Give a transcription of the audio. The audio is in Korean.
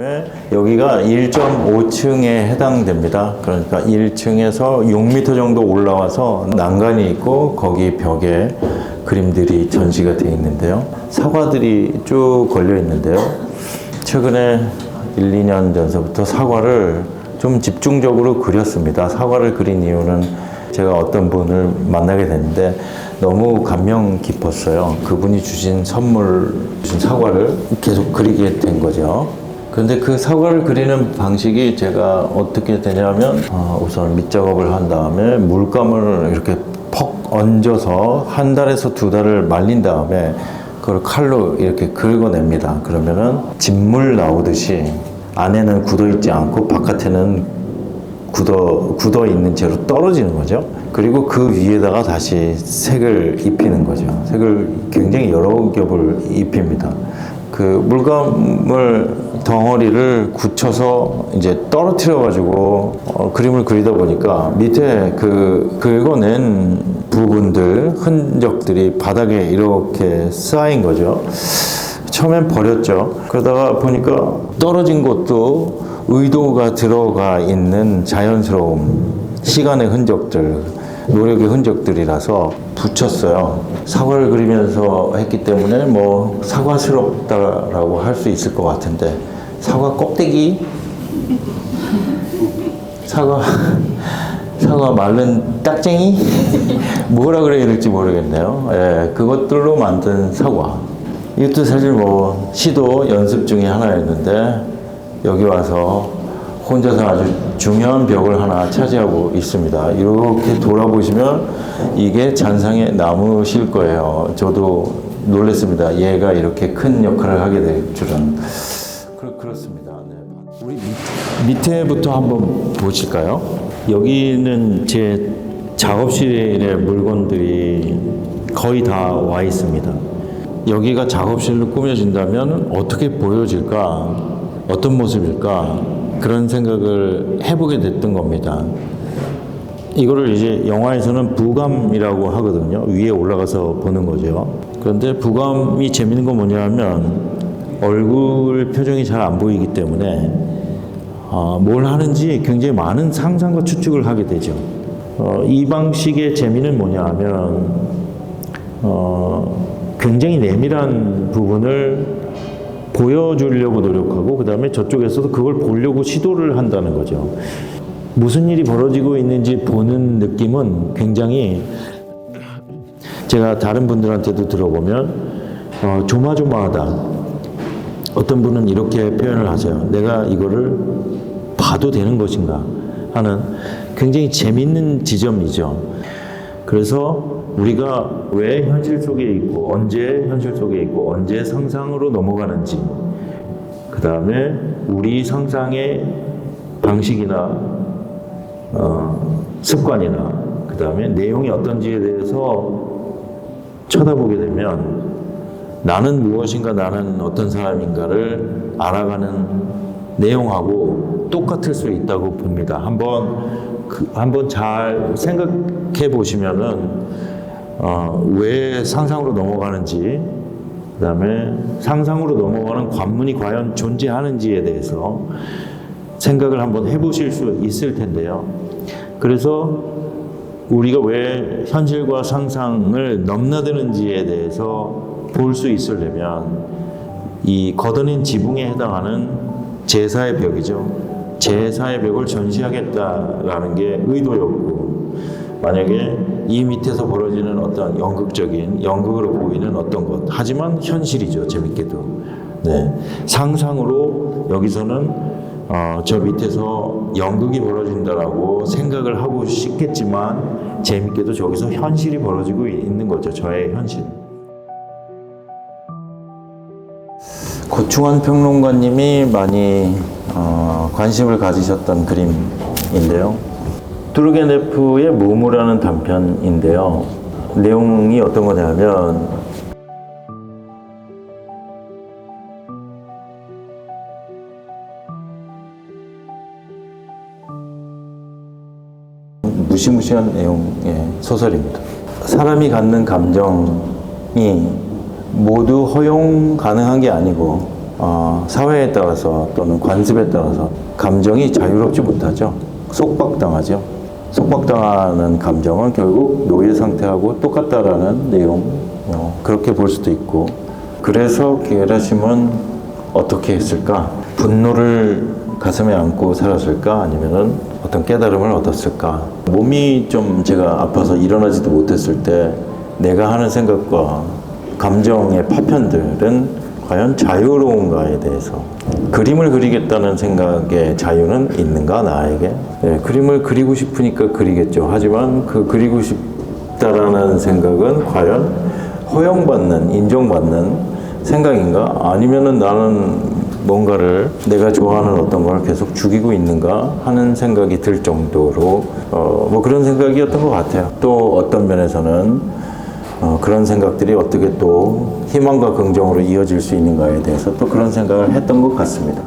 다음에 여기가 1.5층에 해당됩니다. 그러니까 1층에서 6m 정도 올라와서 난간이 있고 거기 벽에 그림들이 전시가 되어 있는데요. 사과들이 쭉 걸려 있는데요. 최근에 1, 2년 전서부터 사과를 좀 집중적으로 그렸습니다. 사과를 그린 이유는 제가 어떤 분을 만나게 됐는데 너무 감명 깊었어요. 그분이 주신 선물, 주신 사과를 계속 그리게 된 거죠. 그런데 그 사과를 그리는 방식이 제가 어떻게 되냐면 우선 밑작업을 한 다음에 물감을 이렇게 퍽 얹어서 한 달에서 두 달을 말린 다음에 그걸 칼로 이렇게 긁어냅니다. 그러면은 진물 나오듯이 안에는 굳어 있지 않고 바깥에는 굳어 있는 채로 떨어지는 거죠. 그리고 그 위에다가 다시 색을 입히는 거죠. 색을 굉장히 여러 겹을 입힙니다. 그 물감을 덩어리를 굳혀서 이제 떨어뜨려 가지고 그림을 그리다 보니까 밑에 그 긁어낸 부분들, 흔적들이 바닥에 이렇게 쌓인 거죠. 처음엔 버렸죠. 그러다가 보니까 떨어진 것도 의도가 들어가 있는 자연스러움, 시간의 흔적들, 노력의 흔적들이라서 붙였어요. 사과를 그리면서 했기 때문에 뭐 사과스럽다라고 할 수 있을 것 같은데, 사과 껍데기? 사과 마른 딱쟁이? 뭐라 그래야 될지 모르겠네요. 예, 그것들로 만든 사과. 이것도 사실 뭐 시도 연습 중에 하나였는데 여기 와서 혼자서 아주 중요한 벽을 하나 차지하고 있습니다. 이렇게 돌아보시면 이게 잔상에 남으실 거예요. 저도 놀랐습니다. 얘가 이렇게 큰 역할을 하게 될 줄은. 그렇습니다. 네. 우리 밑에부터 한번 보실까요? 여기는 제 작업실의 물건들이 거의 다 와 있습니다. 여기가 작업실로 꾸며진다면 어떻게 보여질까? 어떤 모습일까? 그런 생각을 해보게 됐던 겁니다. 이거를 이제 영화에서는 부감이라고 하거든요. 위에 올라가서 보는 거죠. 그런데 부감이 재밌는 건 뭐냐면 얼굴 표정이 잘 안 보이기 때문에 뭘 하는지 굉장히 많은 상상과 추측을 하게 되죠. 이 방식의 재미는 뭐냐 하면 굉장히 내밀한 부분을 보여주려고 노력하고 그 다음에 저쪽에서도 그걸 보려고 시도를 한다는 거죠. 무슨 일이 벌어지고 있는지 보는 느낌은 굉장히, 제가 다른 분들한테도 들어보면 조마조마하다. 어떤 분은 이렇게 표현을 하세요. 내가 이거를 봐도 되는 것인가 하는 굉장히 재밌는 지점이죠. 그래서 우리가 왜 현실 속에 있고 언제 현실 속에 있고 언제 상상으로 넘어가는지, 그 다음에 우리 상상의 방식이나 습관이나 그 다음에 내용이 어떤지에 대해서 쳐다보게 되면 나는 무엇인가, 나는 어떤 사람인가를 알아가는 내용하고 똑같을 수 있다고 봅니다. 한번 잘 생각해 보시면은 왜 상상으로 넘어가는지, 그 다음에 상상으로 넘어가는 관문이 과연 존재하는지에 대해서 생각을 한번 해보실 수 있을 텐데요. 그래서 우리가 왜 현실과 상상을 넘나드는지에 대해서 볼 수 있으려면 이 걷어낸 지붕에 해당하는 제사의 벽이죠. 제사의 벽을 전시하겠다라는 게 의도였고, 만약에 이 밑에서 벌어지는 어떤 연극으로 보이는 어떤 것, 하지만 현실이죠. 재밌게도. 네. 상상으로 여기서는 저 밑에서 연극이 벌어진다라고 생각을 하고 싶겠지만 재밌게도 저기서 현실이 벌어지고 있는 거죠. 저의 현실. 고충환 평론가님이 많이 관심을 가지셨던 그림인데요. 뚜르게네프의 무무라는 단편인데요. 내용이 어떤 거냐면 무시무시한 내용의 소설입니다. 사람이 갖는 감정이 모두 허용 가능한 게 아니고 사회에 따라서 또는 관습에 따라서 감정이 자유롭지 못하죠. 속박당하죠. 속박당하는 감정은 결국 노예 상태하고 똑같다라는 내용, 그렇게 볼 수도 있고. 그래서 게라심은 어떻게 했을까? 분노를 가슴에 안고 살았을까? 아니면은 어떤 깨달음을 얻었을까? 몸이 좀 제가 아파서 일어나지도 못했을 때 내가 하는 생각과 감정의 파편들은 과연 자유로운가에 대해서, 그림을 그리겠다는 생각의 자유는 있는가 나에게? 그림을 그리고 싶으니까 그리겠죠. 하지만 그 그리고 싶다라는 생각은 과연 허용받는, 인정받는 생각인가? 아니면은 나는 뭔가를 내가 좋아하는 어떤 걸 계속 죽이고 있는가 하는 생각이 들 정도로 뭐 그런 생각이었던 것 같아요. 또 어떤 면에서는 그런 생각들이 어떻게 또 희망과 긍정으로 이어질 수 있는가에 대해서 또 그런 생각을 했던 것 같습니다.